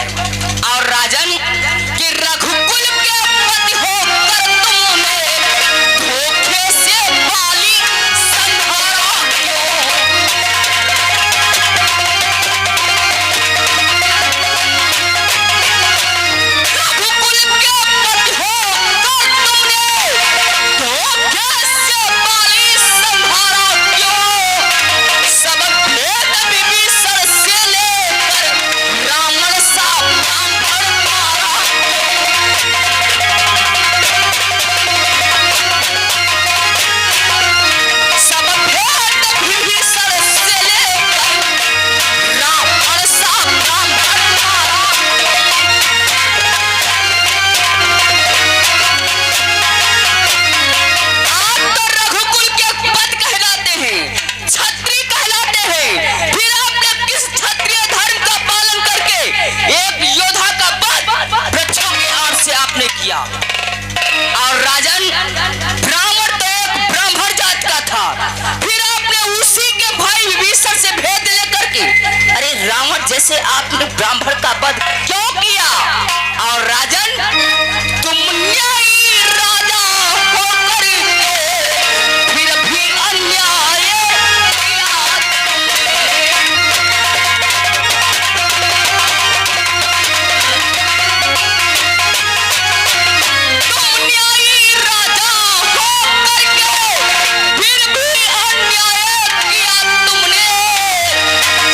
और राजन कि रघुकुल के पति होकर तुमने धोखे से बाली संहारा क्यों? रघुकुल के पति होकर तुमने धोखे से बाली संहारा क्यों? सब भेद विभीषण से लेकर रावण सा ब्राह्मण मारा। सब भेद विभीषण से लेकर रावण सा ब्राह्मण मारा। आप तो रघुकुल के पद कहलाते हैं, क्षत्रिय कहलाते हैं, फिर आपने किस क्षत्रिय धर्म का पालन करके एक योद्धा का पद वृक्षों की आड़ से आपने किया? और राजन ब्राह्मण तो एक ब्राह्मण जात का था, फिर आपने उसी के भाई विभीषण से भेद लेकर के अरे रावण जैसे आपने ब्राह्मण का पद क्यों किया? और राजन तुम न्यायी राजा होकर के फिर भी अन्याय किया तुमने। तुम न्यायी राजा होकर के फिर भी अन्याय किया तुमने।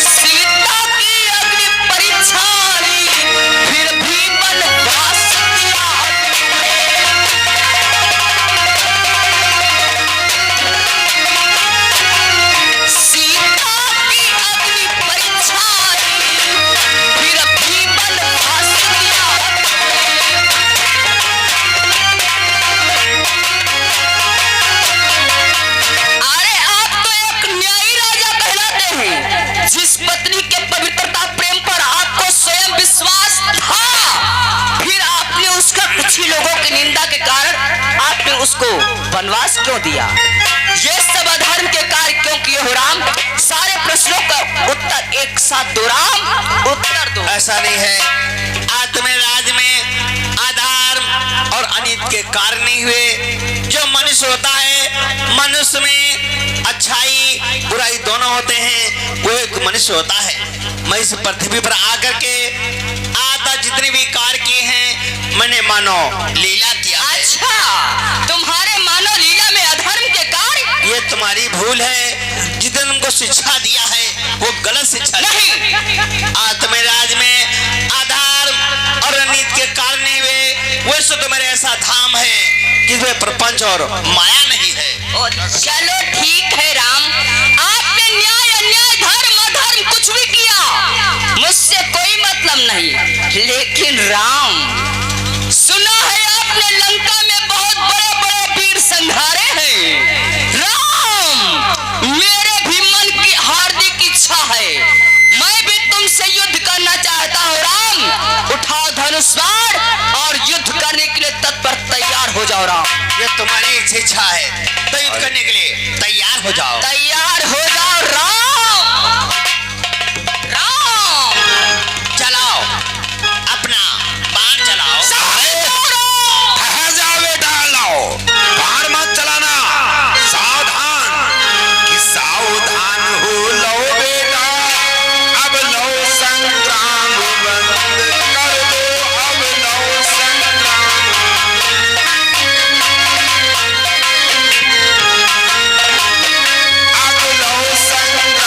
सीता की अग्नि परीक्षा ली फिर भी वनवास किया तुमने। सीता की अग्नि परीक्षा ली फिर भी वनवास किया तुमने। अरे आप तो एक न्यायी राजा कहलाते हैं, जिस पत्नी के पवित्रता प्रेम पर आपको स्वयं विश्वास था, फिर आपने उसका कुछ ही लोगों की निंदा के कारण आपने उसको वनवास क्यों दिया? ये सब अधर्म के कार्य क्यों किए हो राम? सारे प्रश्नों का उत्तर एक साथ दो राम, उत्तर दो। ऐसा नहीं है। आज तुम्हें राज में अधर्म और अनित के कार्य नहीं हुए। जो मनुष्य होता है, मनुष्य में अच्छाई बुराई दोनों होते हैं, वो एक मनुष्य होता है। मैं इस पृथ्वी पर आकर के आता जितने भी कार्य किए हैं, मैंने मानो लीला किया है। अच्छा, तुम्हारे मानव लीला में अधर्म के कार्य? ये तुम्हारी भूल है। जितने तुमको शिक्षा दिया है वो गलत शिक्षा नहीं। आज तुम्हें राज में अधर्म और अनित के कारण नहीं हुए। वैसे तो मेरे ऐसा धाम है जिसमें प्रपंच और माया नहीं है। चलो ठीक है राम, आपने न्याय अन्याय धर्म अधर्म कुछ भी किया, मुझसे कोई मतलब नहीं। लेकिन राम सुना है आपने लंका में बहुत बड़े बड़े वीर संघारे हैं। राम मेरे भी मन की हार्दिक इच्छा है, मैं भी तुमसे युद्ध करना चाहता हूँ राम। उठाओ धनुष बाण और युद्ध करने के लिए तत्पर तैयार हो जाओ राम। ये तुम्हारी इच्छा है तो युद्ध करने के लिए तैयार हो जाओ। तैयार हो जाओ राम। राम चलाओ अपना बाण चलाओ। कहाँ जाओ बेटा, लाओ बाण मत चलाना। सावधान कि सावधान हो लो बेटा, अब लो संग्राम बंद कर दो, अब लो संग्राम। अब लो संग्राम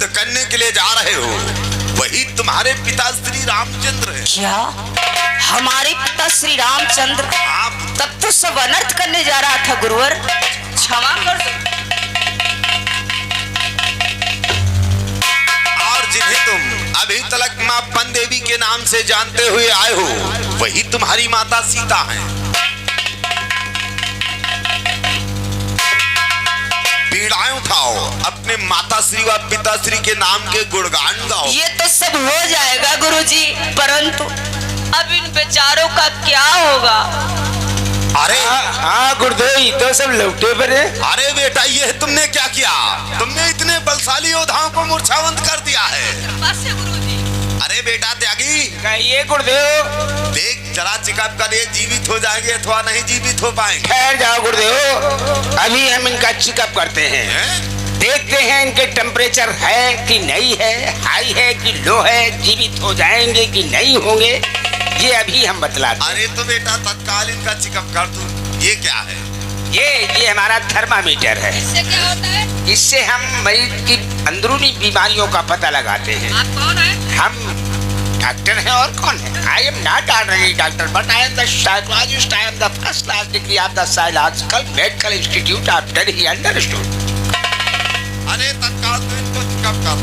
युद्ध करने के लिए जा रहे हो वही तुम्हारे पिता श्री रामचंद्र है। क्या हमारे पिता श्री रामचंद्र? आप तब तो सब अनर्थ करने जा रहा था गुरुवर, क्षमा कर दो। और जिन्हें तुम अभी तक मां पन देवी के नाम से जानते हुए आए हो वही तुम्हारी माता सीता हैं। पीड़ाएं उठाओ, अपने माता श्री व पिता श्री के नाम के गुणगान गाओ। ये तो सब हो जाएगा गुरुजी, परंतु अब इन बेचारों का क्या होगा? अरे हाँ गुरुदेव, तो सब लौटे पर है। अरे बेटा, ये तुमने क्या किया? तुमने इतने बलशाली योद्धाओं को मूर्छावंत कर दिया है। बस है गुरुजी। अरे बेटा त्यागी, कहिए गुरुदेव। देख जरा चेकअप कर, ये जीवित हो जाएंगे अथवा नहीं जीवित हो पाएंगे। ठहर जाओ गुरुदेव, अभी हम इनका चेकअप करते हैं। हैं? देखते हैं इनके टेम्परेचर है कि नहीं है, हाई है कि लो है, जीवित हो जाएंगे कि नहीं होंगे, ये अभी हम बतलाते हैं। अरे तो बेटा तत्काल इनका चेकअप कर दो। ये क्या है? ये हमारा थर्मामीटर है। इससे क्या होता है? इससे हम मरीज की अंदरूनी बीमारियों का पता लगाते हैं। आप कौन है? हम डॉक्टर हैं और कौन है? I am not ordinary doctor but I am the psychologist. I am the first class degree of the psychological medical institute of Delhi. Understood? अरे तत्काल तो इनको चेकअप कर।